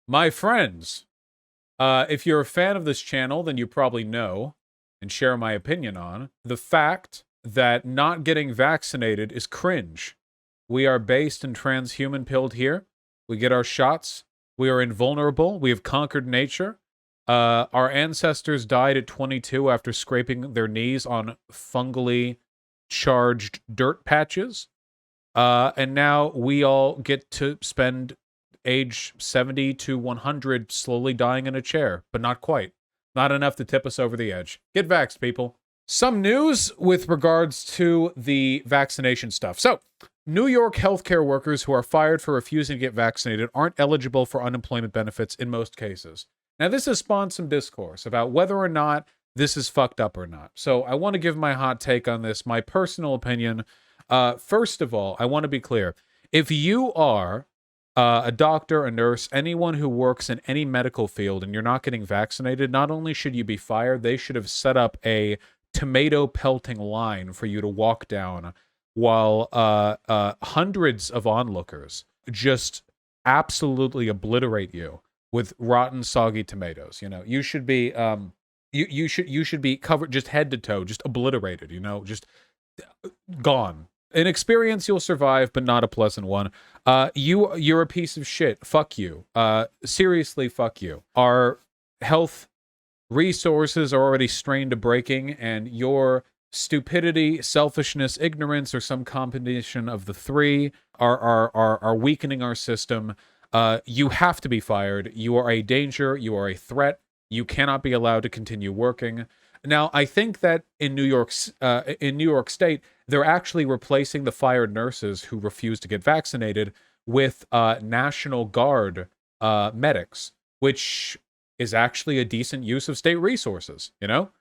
My friends, if you're a fan of this channel, then you probably know and share my opinion on the fact that not getting vaccinated is cringe. We are based and transhuman pilled here. We get our shots. We are invulnerable. We have conquered nature. Our ancestors died at 22 after scraping their knees on fungally charged dirt patches. And now we all get to spend age 70 to 100 slowly dying in a chair, but not quite. Not enough to tip us over the edge. Get vaxxed, people. Some news with regards to the vaccination stuff. So, New York healthcare workers who are fired for refusing to get vaccinated aren't eligible for unemployment benefits in most cases. Now, this has spawned some discourse about whether or not this is fucked up or not. So, I want to give my hot take on this, my personal opinion. First of all, I want to be clear. If you are a doctor, a nurse, anyone who works in any medical field and you're not getting vaccinated, not only should you be fired, they should have set up a tomato pelting line for you to walk down while hundreds of onlookers just absolutely obliterate you with rotten, soggy tomatoes. You know, you should be you should be covered just head to toe, just obliterated. You know, just gone. An experience you'll survive, but not a pleasant one. You're a piece of shit. Fuck you. Seriously, fuck you. Our health resources are already strained to breaking, and your stupidity, selfishness, ignorance, or some combination of the three are weakening our system. You have to be fired. You are a danger. You are a threat. You cannot be allowed to continue working. Now, I think that in New York State, they're actually replacing the fired nurses who refuse to get vaccinated with National Guard medics, which is actually a decent use of state resources, you know?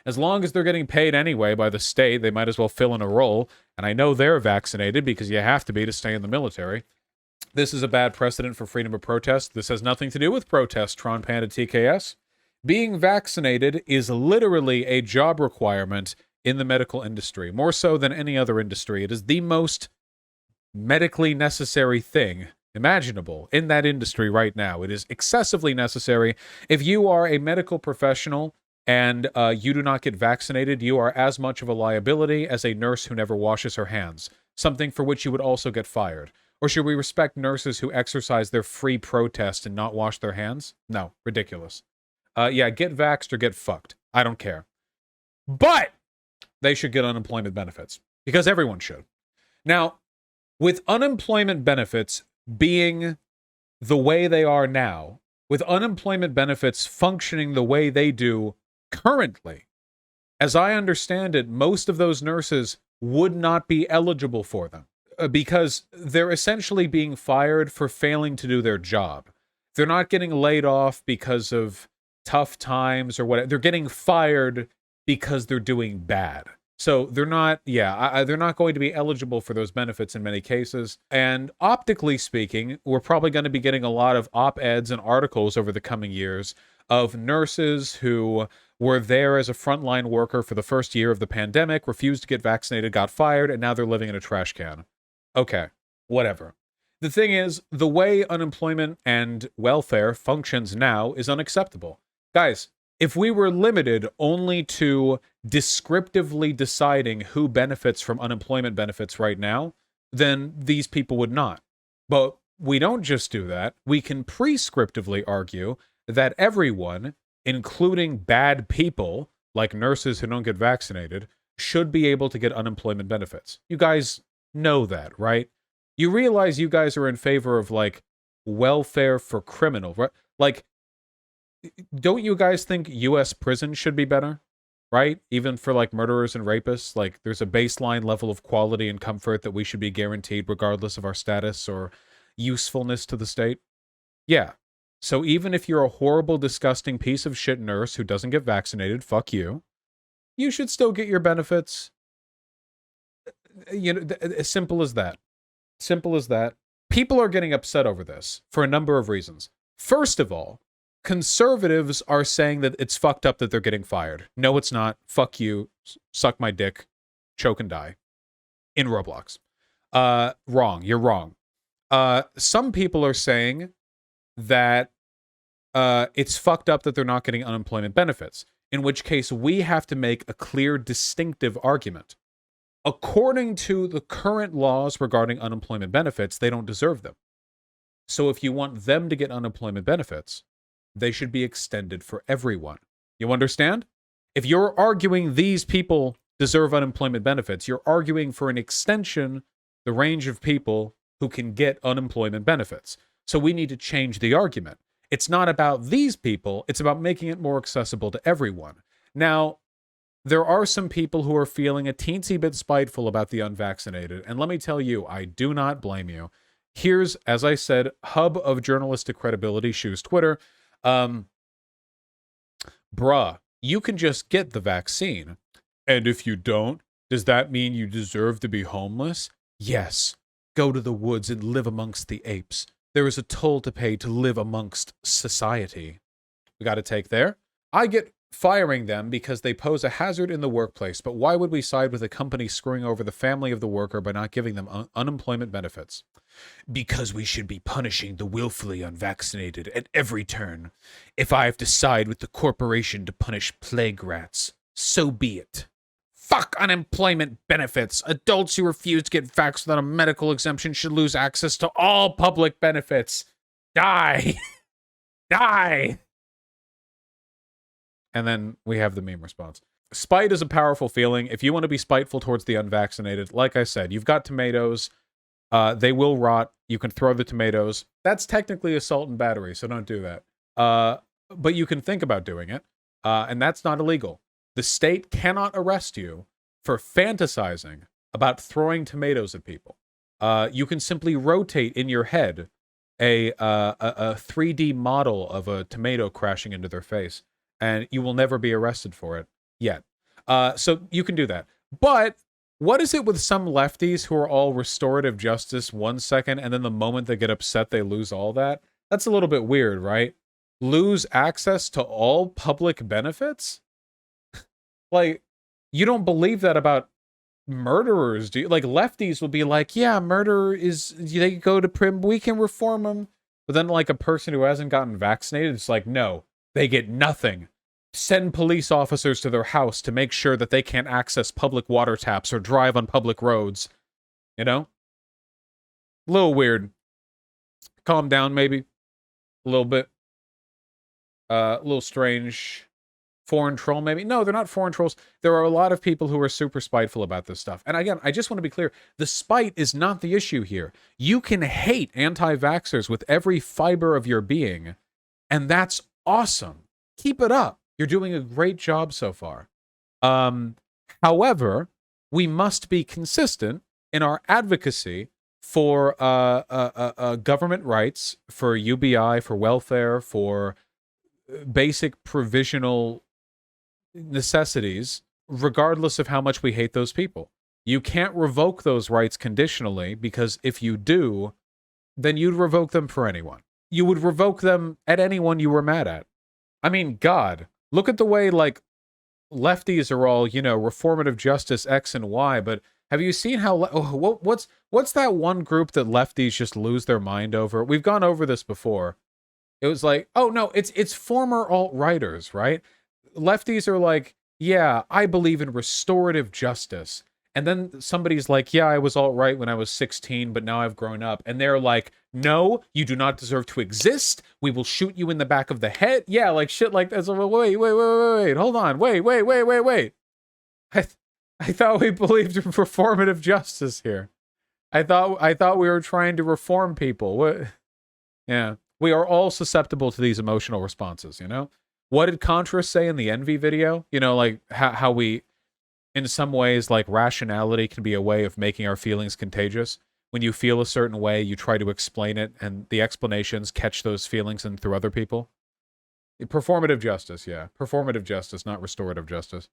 As long as they're getting paid anyway by the state, they might as well fill in a role. And I know they're vaccinated because you have to be to stay in the military. This is a bad precedent for freedom of protest. This has nothing to do with protest, Tron Panda TKS. Being vaccinated is literally a job requirement in the medical industry, more so than any other industry. It is the most medically necessary thing imaginable in that industry right now. It is excessively necessary. If you are a medical professional and you do not get vaccinated, you are as much of a liability as a nurse who never washes her hands, something for which you would also get fired. Or should we respect nurses who exercise their free protest and not wash their hands? No, ridiculous. Yeah, get vaxxed or get fucked. I don't care. But they should get unemployment benefits because everyone should. Now, with unemployment benefits being the way they are now, with unemployment benefits functioning the way they do currently, as I understand it, most of those nurses would not be eligible for them because they're essentially being fired for failing to do their job. They're not getting laid off because of tough times or whatever. They're getting fired because they're doing bad. So they're not, they're not going to be eligible for those benefits in many cases. And optically speaking, we're probably going to be getting a lot of op-eds and articles over the coming years of nurses who were there as a frontline worker for the first year of the pandemic, refused to get vaccinated, got fired, and now they're living in a trash can. Okay, whatever. The thing is, the way unemployment and welfare functions now is unacceptable. Guys, if we were limited only to descriptively deciding who benefits from unemployment benefits right now, then these people would not. But we don't just do that. We can prescriptively argue that everyone, including bad people like nurses who don't get vaccinated, should be able to get unemployment benefits. You guys know that, right? You realize you guys are in favor of like welfare for criminal, right? Like, don't you guys think US prison should be better? Right? Even for like murderers and rapists, like there's a baseline level of quality and comfort that we should be guaranteed regardless of our status or usefulness to the state. Yeah. So even if you're a horrible, disgusting piece of shit nurse who doesn't get vaccinated, fuck you, you should still get your benefits. You know, as simple as that. Simple as that. People are getting upset over this for a number of reasons. First of all, conservatives are saying that it's fucked up that they're getting fired. No, it's not. Fuck you. Suck my dick. Choke and die. In Roblox. Wrong. You're wrong. Some people are saying that it's fucked up that they're not getting unemployment benefits. In which case, we have to make a clear, distinctive argument. According to the current laws regarding unemployment benefits, they don't deserve them. So if you want them to get unemployment benefits, they should be extended for everyone. You understand? If you're arguing these people deserve unemployment benefits, you're arguing for an extension, the range of people who can get unemployment benefits. So we need to change the argument. It's not about these people, it's about making it more accessible to everyone. Now, there are some people who are feeling a teensy bit spiteful about the unvaccinated, and let me tell you, I do not blame you. Here's, as I said, hub of journalistic credibility, Shoes Twitter. Bruh, you can just get the vaccine. And if you don't, does that mean you deserve to be homeless? Yes. Go to the woods and live amongst the apes. There is a toll to pay to live amongst society. We got to take there. I get firing them because they pose a hazard in the workplace, but why would we side with a company screwing over the family of the worker by not giving them unemployment benefits? Because we should be punishing the willfully unvaccinated at every turn. If I have to side with the corporation to punish plague rats, so be it. Fuck unemployment benefits. Adults who refuse to get vaxxed without a medical exemption should lose access to all public benefits. Die. Die. And then we have the meme response. Spite is a powerful feeling. If you want to be spiteful towards the unvaccinated, like I said, you've got tomatoes. They will rot. You can throw the tomatoes. That's technically assault and battery, so don't do that. But you can think about doing it, and that's not illegal. The state cannot arrest you for fantasizing about throwing tomatoes at people. You can simply rotate in your head a 3D model of a tomato crashing into their face, and you will never be arrested for it yet. So you can do that. But what is it with some lefties who are all restorative justice 1 second, and then the moment they get upset, they lose all that? That's a little bit weird, right? Lose access to all public benefits? Like, you don't believe that about murderers, do you? Like, lefties will be like, yeah, murder is, they go to prim, we can reform them. But then, like, a person who hasn't gotten vaccinated, it's like, no, they get nothing. Send police officers to their house to make sure that they can't access public water taps or drive on public roads. You know? A little weird. Calm down, maybe. A little bit. A little strange. Foreign troll, maybe? No, they're not foreign trolls. There are a lot of people who are super spiteful about this stuff. And again, I just want to be clear. The spite is not the issue here. You can hate anti-vaxxers with every fiber of your being, and that's awesome. Keep it up. You're doing a great job so far. However, we must be consistent in our advocacy for government rights, for UBI, for welfare, for basic provisional necessities, regardless of how much we hate those people. You can't revoke those rights conditionally, because if you do, then you'd revoke them for anyone. You would revoke them at anyone you were mad at. I mean, God, look at the way, like, lefties are all, you know, reformative justice X and Y, but have you seen how, what's that one group that lefties just lose their mind over? We've gone over this before. It was like, oh no, it's former alt-righters, right? Lefties are like, yeah, I believe in restorative justice. And then somebody's like, yeah, I was alt-right when I was 16, but now I've grown up. And they're like, no, you do not deserve to exist. We will shoot you in the back of the head. Yeah, like shit like that. So, wait, hold on. Wait. I thought we believed in reformative justice here. I thought we were trying to reform people. What? Yeah. We are all susceptible to these emotional responses, you know? What did Contra say in the Envy video? You know, like how we, in some ways, like rationality can be a way of making our feelings contagious. When you feel a certain way, you try to explain it, and the explanations catch those feelings and through other people. Performative justice, yeah. Performative justice, not restorative justice.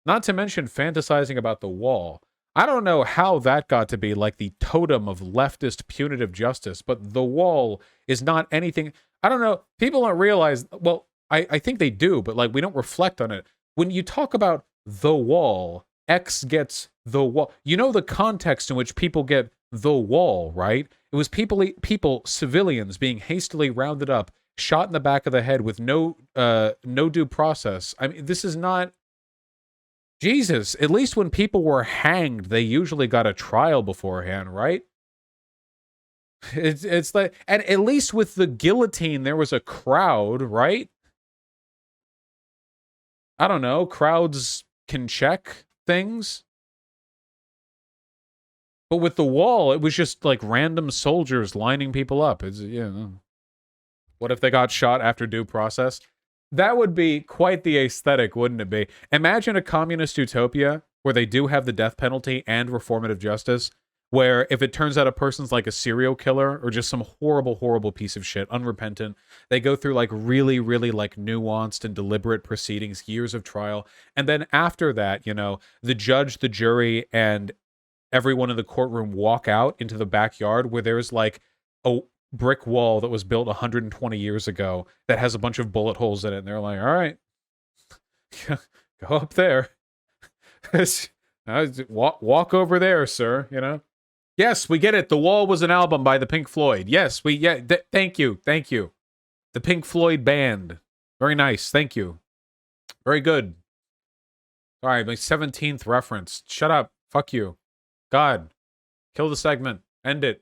Not to mention fantasizing about the wall. I don't know how that got to be like the totem of leftist punitive justice, but the wall is not anything. I don't know. People don't realize, well, I think they do, but like we don't reflect on it. When you talk about the wall, X gets the wall. You know the context in which people get the wall, right? It was people, civilians being hastily rounded up shot in the back of the head with no due process. I mean, this is not... Jesus, at least when people were hanged, they usually got a trial beforehand, right? It's like... And at least with the guillotine, there was a crowd, right? I don't know. Crowds can check things. But with the wall, it was just like random soldiers lining people up. It's, what if they got shot after due process? That would be quite the aesthetic, wouldn't it be? Imagine a communist utopia where they do have the death penalty and reformative justice, where if it turns out a person's like a serial killer or just some horrible, horrible piece of shit, unrepentant, they go through like really, really like nuanced and deliberate proceedings, years of trial. And then after that, the judge, the jury, and everyone in the courtroom walk out into the backyard where there's like a brick wall that was built 120 years ago that has a bunch of bullet holes in it, and they're like, all right, go up there. Walk over there, sir, Yes, we get it. The Wall was an album by the Pink Floyd. Yes, thank you. The Pink Floyd band. Very nice, thank you. Very good. All right, my 17th reference. Shut up. Fuck you. God. Kill the segment. End it.